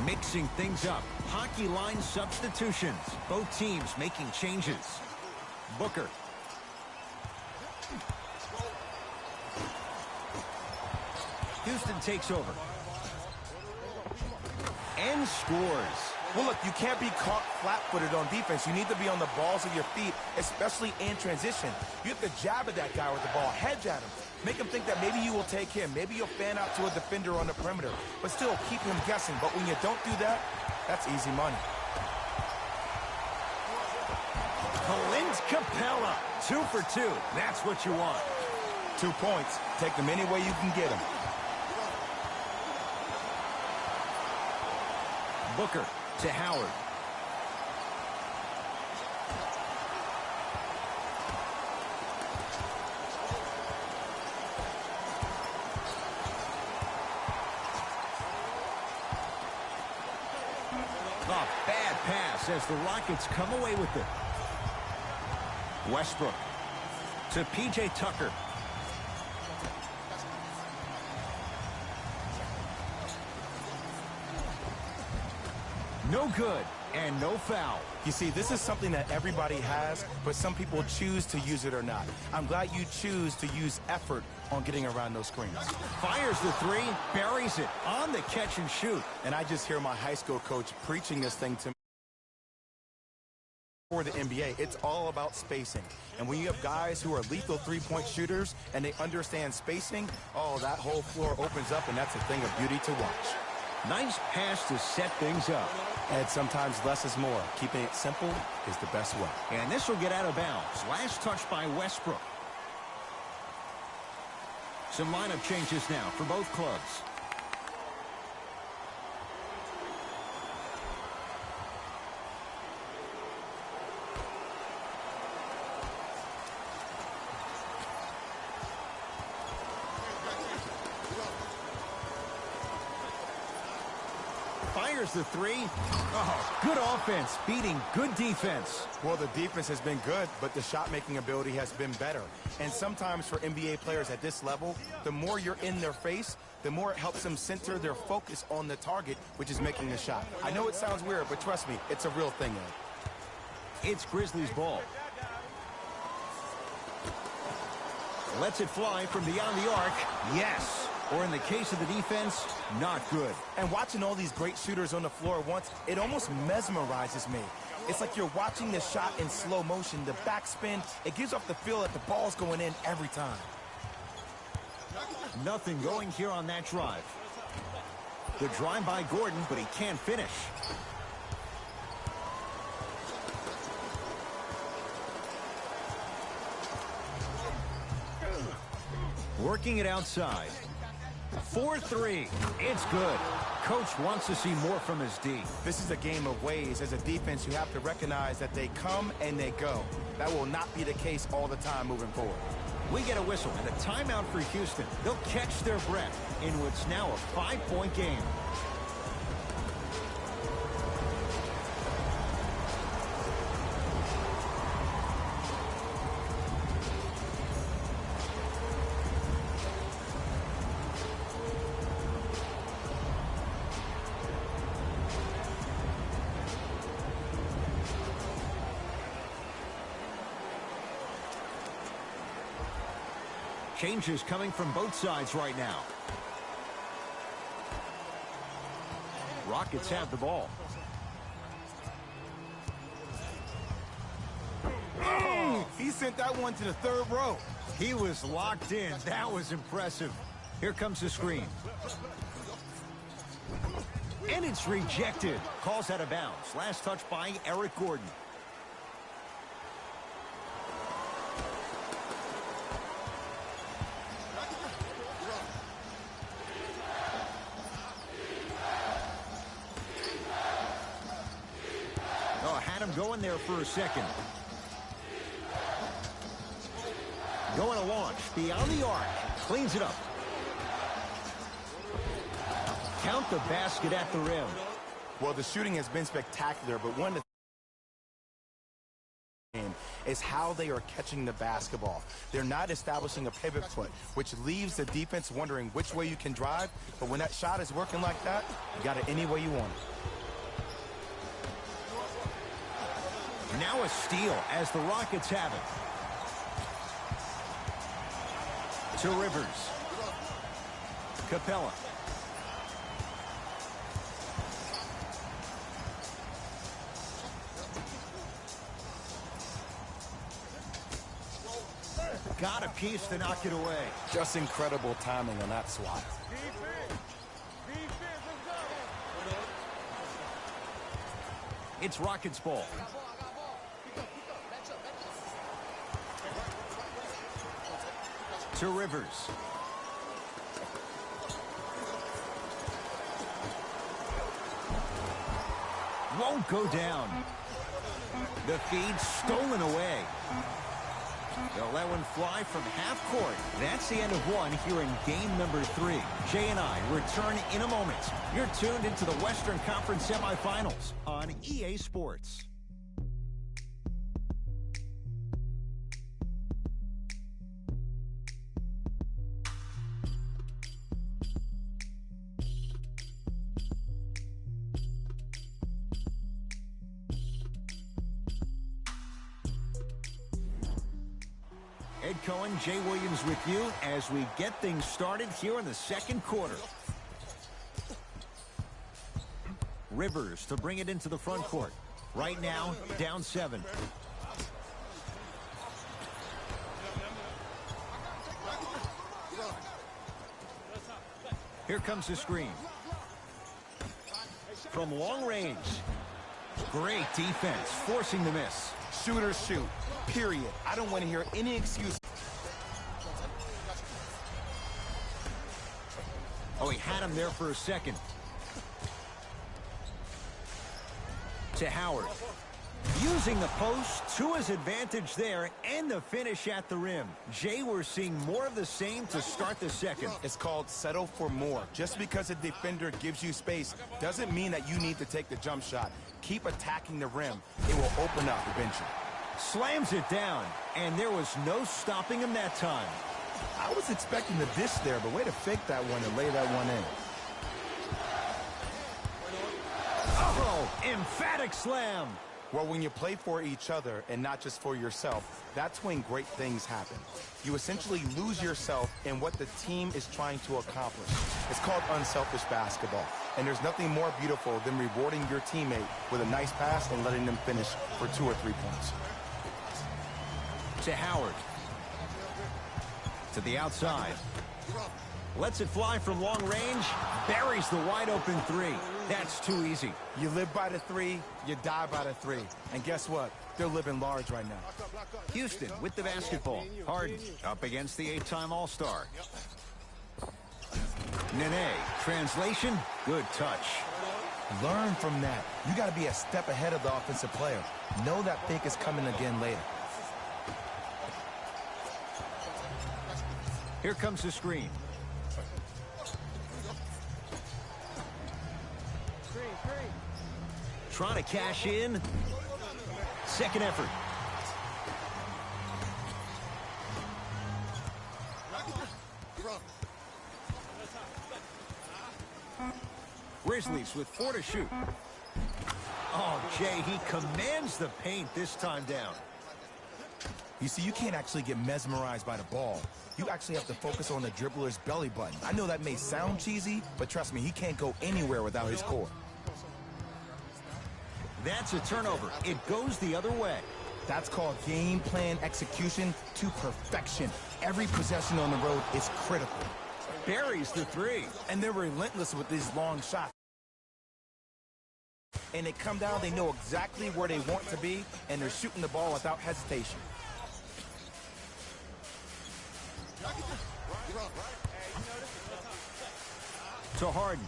Mixing things up. Hockey line substitutions. Both teams making changes. Booker. Houston takes over. And scores. Well, look, you can't be caught flat-footed on defense. You need to be on the balls of your feet, especially in transition. You have to jab at that guy with the ball, hedge at him. Make him think that maybe you will take him. Maybe you'll fan out to a defender on the perimeter. But still, keep him guessing. But when you don't do that, that's easy money. Clint Capella. 2 for 2. That's what you want. 2 points. Take them any way you can get them. Booker to Howard. A bad pass as the Rockets come away with it. Westbrook to P.J. Tucker. No good, and no foul. You see, this is something that everybody has, but some people choose to use it or not. I'm glad you choose to use effort on getting around those screens. Fires the three, buries it on the catch and shoot. And I just hear my high school coach preaching this thing to me. For the NBA, it's all about spacing. And when you have guys who are lethal three-point shooters and they understand spacing, oh, that whole floor opens up, and that's a thing of beauty to watch. Nice pass to set things up. And sometimes less is more. Keeping it simple is the best way. And this will get out of bounds. Last touch by Westbrook. Some lineup changes now for both clubs. Fires the three. Oh, good offense beating good defense. Well, the defense has been good, but the shot-making ability has been better. And sometimes for NBA players at this level, the more you're in their face, the more it helps them center their focus on the target, which is making the shot. I know it sounds weird, but trust me, it's a real thing, Ed. It's Grizzlies ball. Lets it fly from beyond the arc. Yes. Or in the case of the defense, not good. And watching all these great shooters on the floor at once, it almost mesmerizes me. It's like you're watching the shot in slow motion, the backspin. It gives off the feel that the ball's going in every time. Nothing going here on that drive. The drive by Gordon, but he can't finish. Working it outside. 4-3. It's good. Coach wants to see more from his D. This is a game of ways. As a defense, you have to recognize that they come and they go. That will not be the case all the time moving forward. We get a whistle and a timeout for Houston. They'll catch their breath in what's now a 5-point game. Changes coming from both sides right now. Rockets have the ball. Oh, he sent that one to the third row. He was locked in. That was impressive. Here comes the screen. And it's rejected. Calls out of bounds. Last touch by Eric Gordon. Going there for a second. Going to launch beyond the arc. Cleans it up. Count the basket at the rim. Well, the shooting has been spectacular, but one of the is how they are catching the basketball. They're not establishing a pivot foot, which leaves the defense wondering which way you can drive, but when that shot is working like that, you got it any way you want it. Now a steal as the Rockets have it. To Rivers. Capella. Got a piece to knock it away. Just incredible timing on that swat. It's Rockets ball. To Rivers. Won't go down. The feed stolen away. They'll let one fly from half court. That's the end of one here in game number 3. Jay and I return in a moment. You're tuned into the Western Conference semifinals on EA Sports. Ed Cohen, Jay Williams with you as we get things started here in the second quarter. Rivers to bring it into the front court. Right now, down 7. Here comes the screen. From long range. Great defense, forcing the miss. Shooters shoot, period. I don't want to hear any excuse. Oh, he had him there for a second. To Howard. Using the post to his advantage there and the finish at the rim. Jay, we're seeing more of the same to start the second. It's called settle for more. Just because a defender gives you space doesn't mean that you need to take the jump shot. Keep attacking the rim. It will open up eventually. Slams it down, and there was no stopping him that time. I was expecting the dish there, but way to fake that one and lay that one in. Oh, emphatic slam. Well, when you play for each other and not just for yourself, that's when great things happen. You essentially lose yourself in what the team is trying to accomplish. It's called unselfish basketball. And there's nothing more beautiful than rewarding your teammate with a nice pass and letting them finish for 2 or 3 points. To Howard. To the outside. Lets it fly from long range. Buries the wide open 3. That's too easy. You live by the 3, you die by the 3. And guess what? They're living large right now. Houston with the basketball. Harden up against the 8-time All-Star. Nene, translation, good touch. Learn from that. You got to be a step ahead of the offensive player. Know that fake is coming again later. Here comes the screen. Trying to cash in. Second effort. Grizzlies with 4 to shoot. Oh, Jay, he commands the paint this time down. You see, you can't actually get mesmerized by the ball. You actually have to focus on the dribbler's belly button. I know that may sound cheesy, but trust me, he can't go anywhere without his core. That's a turnover. It goes the other way. That's called game plan execution to perfection. Every possession on the road is critical. Buries the 3. And they're relentless with these long shots. And they come down, they know exactly where they want to be, and they're shooting the ball without hesitation. To Harden.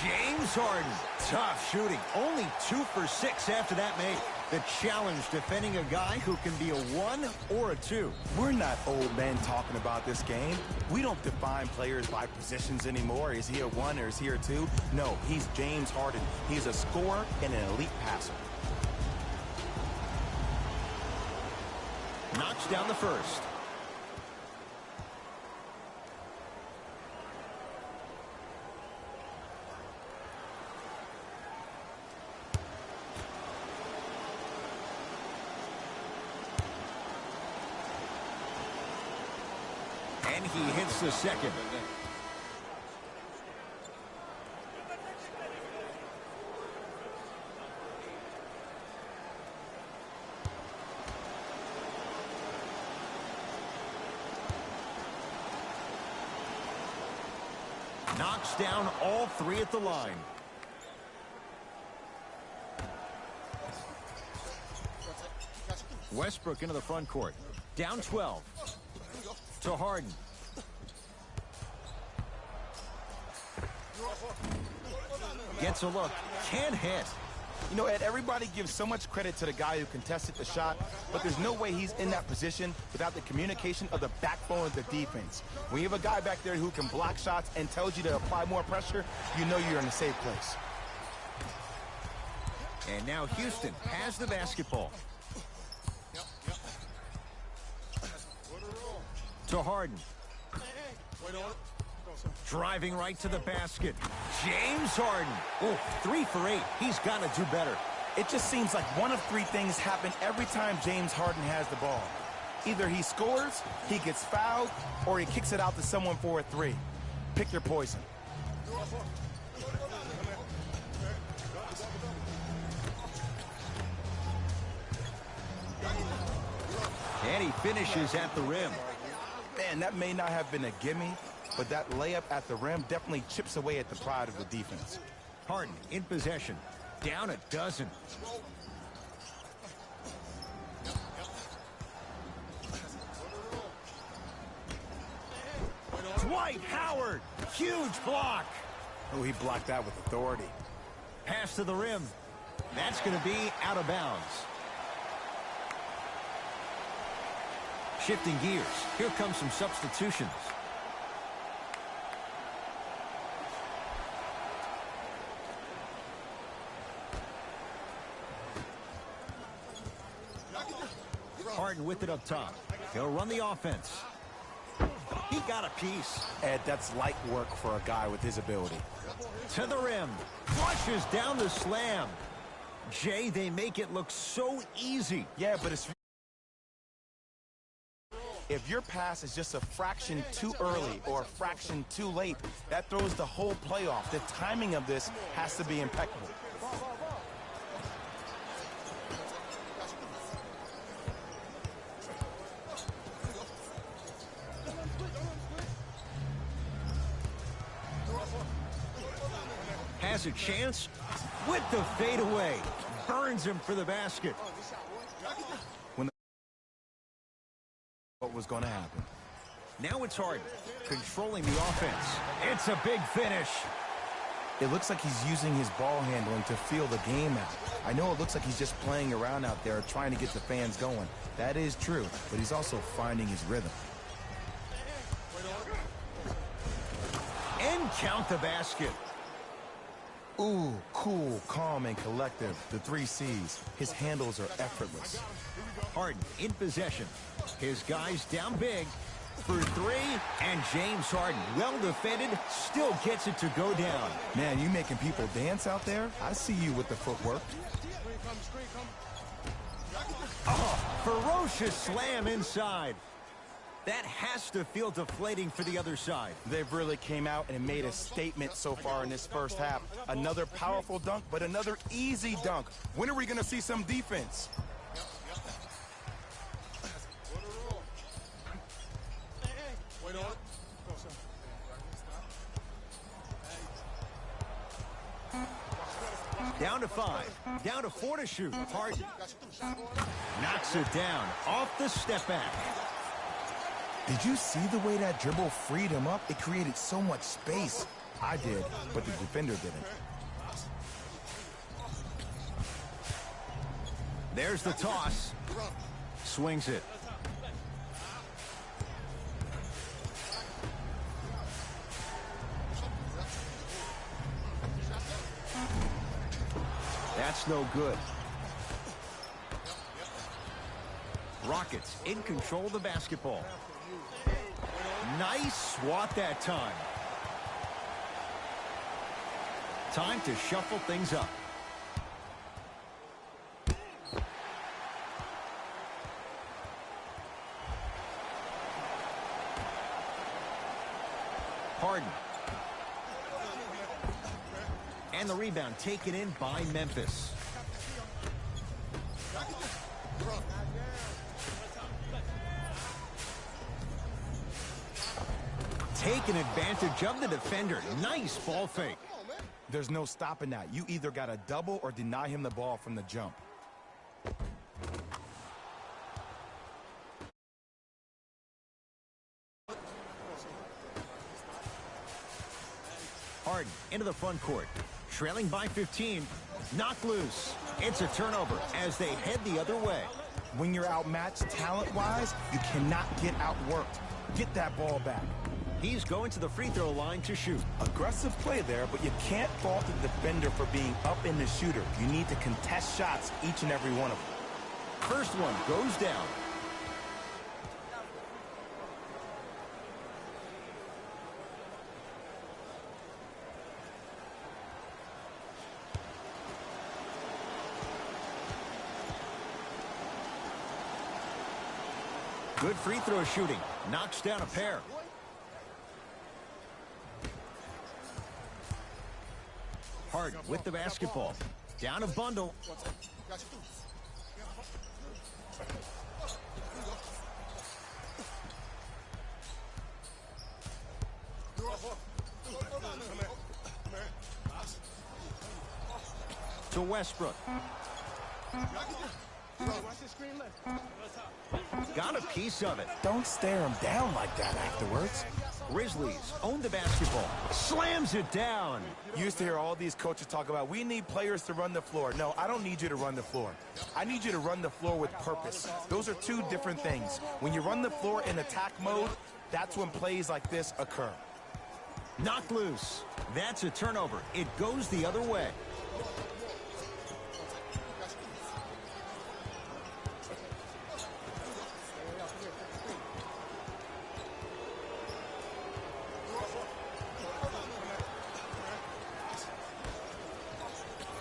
James Harden. Tough shooting. Only 2 for 6 after that make. The challenge defending a guy who can be a 1 or a 2. We're not old men talking about this game. We don't define players by positions anymore. Is he a 1 or is he a 2? No, he's James Harden. He's a scorer and an elite passer. Knocks down the first. And he hits the second. Knocks down all 3 at the line. Westbrook into the front court. Down 12. To Harden. Gets a look. Can't hit. You know, Ed, everybody gives so much credit to the guy who contested the shot, but there's no way he's in that position without the communication of the backbone of the defense. When you have a guy back there who can block shots and tells you to apply more pressure, you know you're in a safe place. And now Houston has the basketball. To Harden. Driving right to the basket. James Harden. Oh, 3 for 8. He's got to do better. It just seems like one of 3 things happen every time James Harden has the ball. Either he scores, he gets fouled, or he kicks it out to someone for a 3. Pick your poison. And he finishes at the rim. Man, that may not have been a gimme, but that layup at the rim definitely chips away at the pride of the defense. Harden in possession. Down a dozen. Dwight Howard. Huge block. Oh, he blocked that with authority. Pass to the rim. That's going to be out of bounds. Shifting gears. Here comes some substitutions. Harden with it up top. He'll run the offense. He got a piece. Ed, that's light work for a guy with his ability. To the rim. Flushes down the slam. Jay, they make it look so easy. Yeah, but if your pass is just a fraction too early or a fraction too late, that throws the whole play off. The timing of this has to be impeccable. Has a chance with the fadeaway. Burns him for the basket. What was going to happen? Now it's Harden controlling the offense. It's a big finish. It looks like he's using his ball handling to feel the game out. I know it looks like he's just playing around out there trying to get the fans going. That is true, but he's also finding his rhythm. And count the basket. Ooh, cool, calm, and collective. The 3 C's. His handles are effortless. Harden in possession. His guys down big for 3, and James Harden, well defended, still gets it to go down. Man, you making people dance out there? I see you with the footwork. Oh, ferocious slam inside. That has to feel deflating for the other side. They've really came out and made a statement so far in this first half. Another powerful dunk, but another easy dunk. When are we going to see some defense? Down to 5. Down to 4 to shoot. Harden knocks it down off the step back. Did you see the way that dribble freed him up? It created so much space. I did, but the defender didn't. There's the toss. Swings it. That's no good. Rockets in control of the basketball. Nice swat that time. Time to shuffle things up. Harden. And the rebound taken in by Memphis. Taking advantage of the defender. Nice ball fake. There's no stopping that. You either got to double or deny him the ball from the jump. Harden into the front court. Trailing by 15. Knocked loose. It's a turnover as they head the other way. When you're outmatched talent-wise, you cannot get outworked. Get that ball back. He's going to the free throw line to shoot. Aggressive play there, but you can't fault the defender for being up in the shooter. You need to contest shots, each and every one of them. First one goes down. Good free throw shooting. Knocks down a pair. Harden with the basketball. Down a bundle. To Westbrook. Got a piece of it. Don't stare him down like that afterwards. Grizzlies own the basketball. Slams it down. You used to hear all these coaches talk about, we need players to run the floor. No, I don't need you to run the floor. I need you to run the floor with purpose. Those are two different things. When you run the floor in attack mode, that's when plays like this occur. Knocked loose. That's a turnover. It goes the other way.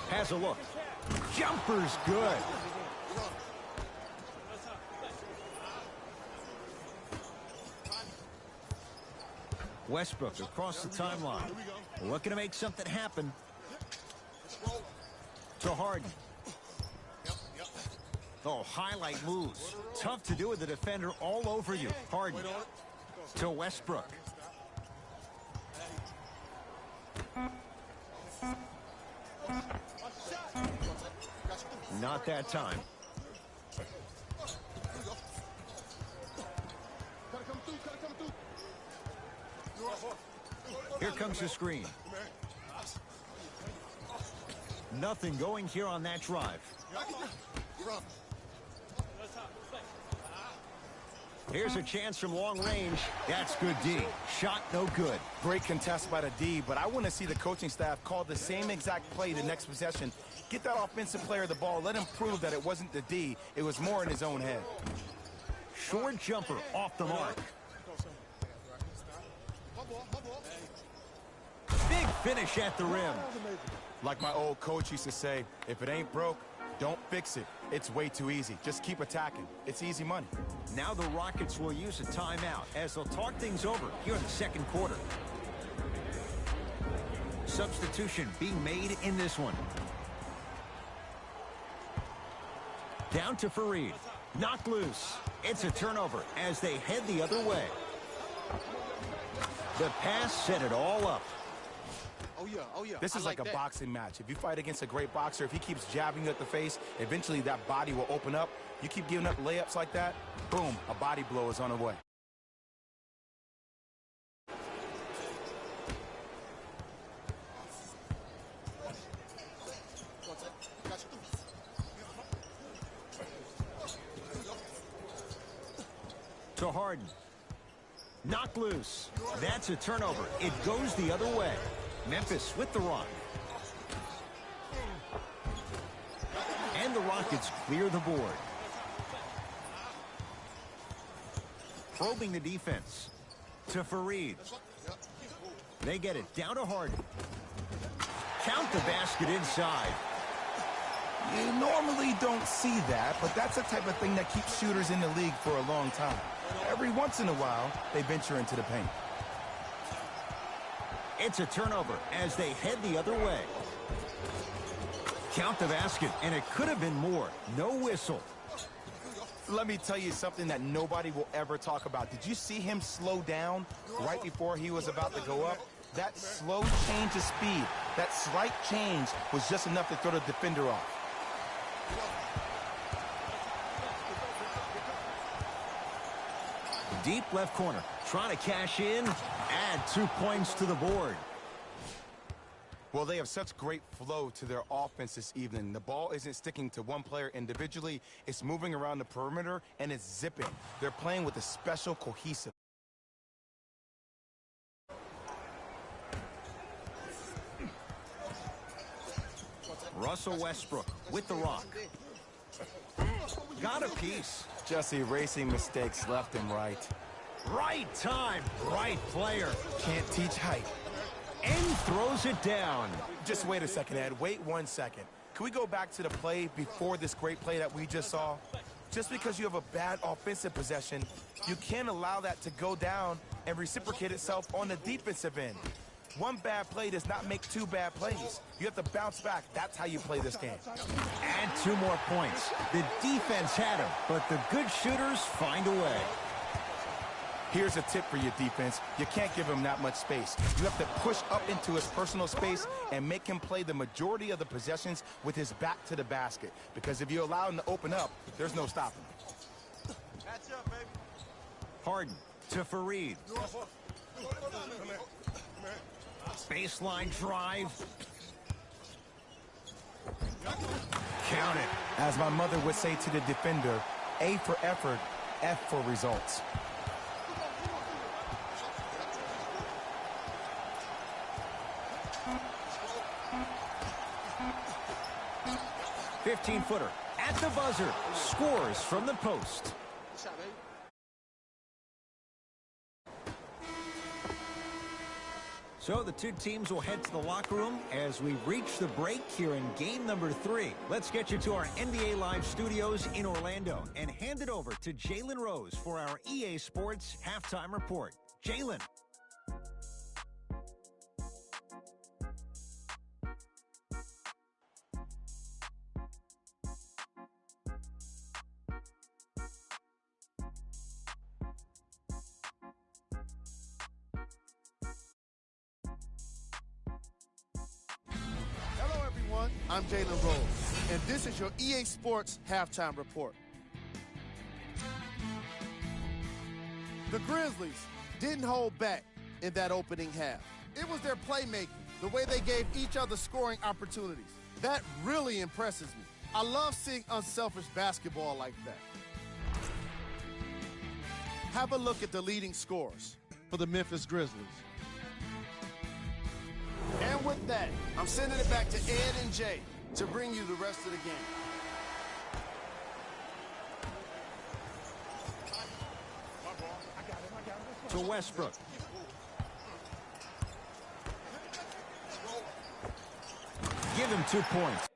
Has a look. Jumper's good. Westbrook across the timeline. Looking to make something happen. To Harden. Oh, highlight moves. Tough to do with the defender all over you. Harden. To Westbrook. Not that time. Here comes the screen. Nothing going here on that drive. Here's a chance from long range. That's good D. Shot no good. Great contest by the D, but I want to see the coaching staff call the same exact play the next possession. Get that offensive player the ball. Let him prove that it wasn't the D. It was more in his own head. Short jumper off the mark. Big finish at the rim. Like my old coach used to say, if it ain't broke, don't fix it. It's way too easy. Just keep attacking. It's easy money. Now the Rockets will use a timeout as they'll talk things over here in the second quarter. Substitution being made in this one. Down to Fareed. Knocked loose. It's a turnover as they head the other way. The pass set it all up. Oh yeah. This is like a boxing match. If you fight against a great boxer, if he keeps jabbing you at the face, eventually that body will open up. You keep giving up layups like that, boom, a body blow is on the way. Harden. Knocked loose. That's a turnover. It goes the other way. Memphis with the rock. And the Rockets clear the board. Probing the defense. To Fareed. They get it down to Harden. Count the basket inside. You normally don't see that, but that's the type of thing that keeps shooters in the league for a long time. Every once in a while, they venture into the paint. It's a turnover as they head the other way. Count the basket, and it could have been more. No whistle. Let me tell you something that nobody will ever talk about. Did you see him slow down right before he was about to go up? That slow change of speed, that slight change was just enough to throw the defender off. Deep left corner, trying to cash in, add 2 points to the board. Well, they have such great flow to their offense this evening. The ball isn't sticking to one player individually. It's moving around the perimeter, and it's zipping. They're playing with a special cohesive. Russell Westbrook with the rock. Got a piece. Just erasing mistakes left and right. Right time, right player. Can't teach height. And throws it down. Just wait a second, Ed. Wait 1 second. Can we go back to the play before this great play that we just saw? Just because you have a bad offensive possession, you can't allow that to go down and reciprocate itself on the defensive end. One bad play does not make 2 bad plays. You have to bounce back. That's how you play this game. Add 2 more points. The defense had him, but the good shooters find a way. Here's a tip for your defense. You can't give him that much space. You have to push up into his personal space and make him play the majority of the possessions with his back to the basket. Because if you allow him to open up, there's no stopping him. Catch up, baby. Harden to Fareed. Baseline drive. Count it. As my mother would say to the defender, A for effort, F for results. Footer at the buzzer. Scores from the post. Shot, baby. So the 2 teams will head to the locker room as we reach the break here in game number 3. Let's get you to our NBA Live studios in Orlando and hand it over to Jalen Rose for our EA Sports halftime report. Jalen. Hello, everyone. I'm Jalen Rose, and this is your EA Sports halftime report. The Grizzlies didn't hold back in that opening half. It was their playmaking, the way they gave each other scoring opportunities. That really impresses me. I love seeing unselfish basketball like that. Have a look at the leading scorers for the Memphis Grizzlies. And with that, I'm sending it back to Ed and Jay to bring you the rest of the game. To Westbrook. Give him 2 points.